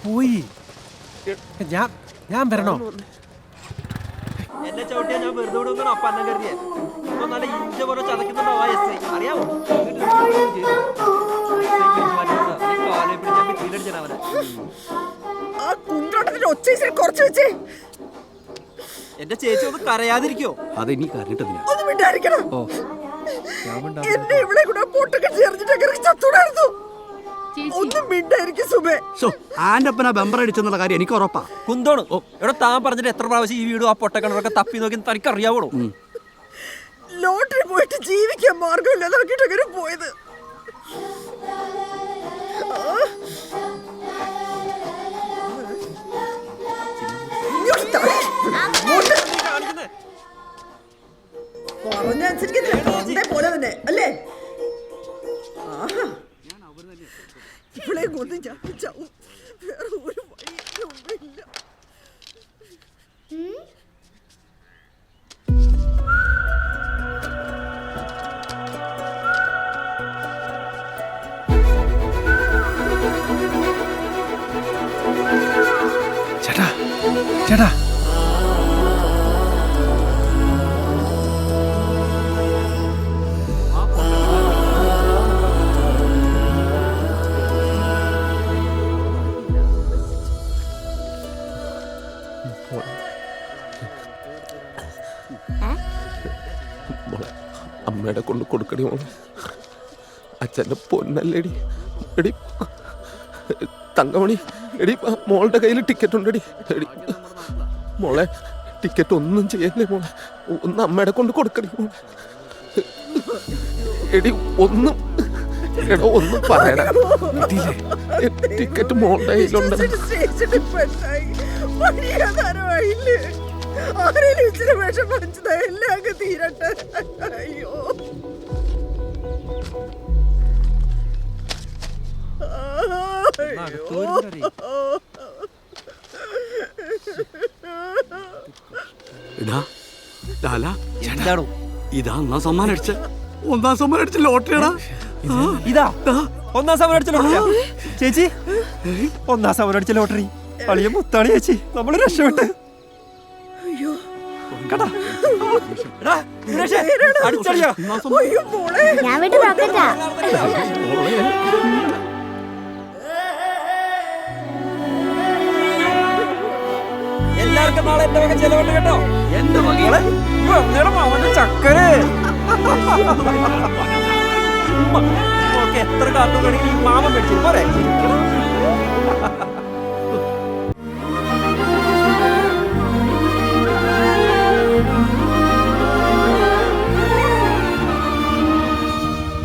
പോയി. ഞാൻ വരണോ? എന്നെ ചവിട്ടിയാ ഞാൻ വെറുതെ വിടുന്ന അപ്പ അന്നം കരുതിയെ. ഇപ്പൊ നല്ല ഇഞ്ച പോലെ ചതക്കുന്നുണ്ടോ അറിയാമോ? എന്റെ ചേച്ചി ഒന്ന് കരയാതിരിക്കോ? അതെനി കരഞ്ഞിട്ടില്ല. ആന്റപ്പന ബമ്പർ അടിച്ചെന്നുള്ള കാര്യം എനിക്ക് ഉറപ്പാ. കുന്തോണ് ഇവിടെ താൻ പറഞ്ഞിട്ട് എത്ര പ്രാവശ്യം ഈ വീടും ആ പൊട്ടക്കിണറൊക്കെ തപ്പി നോക്കി തനിക്ക് അറിയാവോ? ലോട്ടറി പോയിട്ട് ജീവിക്കാൻ മാർഗമില്ല നോക്കിട്ട് അങ്ങനെ പോയത്. പോലെ തന്നെ അല്ലേ? ഇവളെ കൊന്ന് ഞാൻ ചാവും. വേറെ ഒരു വഴിയില്ല. ചേട്ടാ ചേട്ടാ അമ്മയുടെ കൊണ്ട് കൊടുക്കടി മോളെ. അച്ഛൻ്റെ പൊന്നല്ലേടി. എടി തങ്കമണി, എടി മോളുടെ കയ്യിൽ ടിക്കറ്റ് ഉണ്ടടി. എടി മോളെ, ടിക്കറ്റ് ഒന്നും ചെയ്യല്ലേ മോളെ. ഒന്ന് അമ്മയുടെ കൊണ്ട് കൊടുക്കടി മോളെ. എടി ഒന്നും ഒന്നും പറയണ. ടിക്കറ്റ് മോളുടെ കയ്യിലുണ്ട്. ആരെയും ഇച്ചിരി വിഷം പറിച്ചത് എല്ലാം അങ്ങ് തീരട്ടെ. അയ്യോ ഇതാ ഒന്നാം സമ്മാനം അടിച്ച ലോട്ടറിയാടാ. ഇതാ ഒന്നാം സമ്മാനം അടിച്ച ലോട്ടറിയാ ചേച്ചി. ഒന്നാം സമ്മാനം അടിച്ച ലോട്ടറി അളിയ മുത്താണ് ചേച്ചി. നമ്മള് രക്ഷപ്പെട്ട്. എല്ലാവർക്കും നാളെ എന്റെ വക ചെലവുണ്ട് കേട്ടോ. എന്റെ മകളെ അവന്റെ ചക്കര് എത്ര കാർട്ടൂൺ വേണമെങ്കിൽ മാമൻ മേടിച്ചു പോരെ.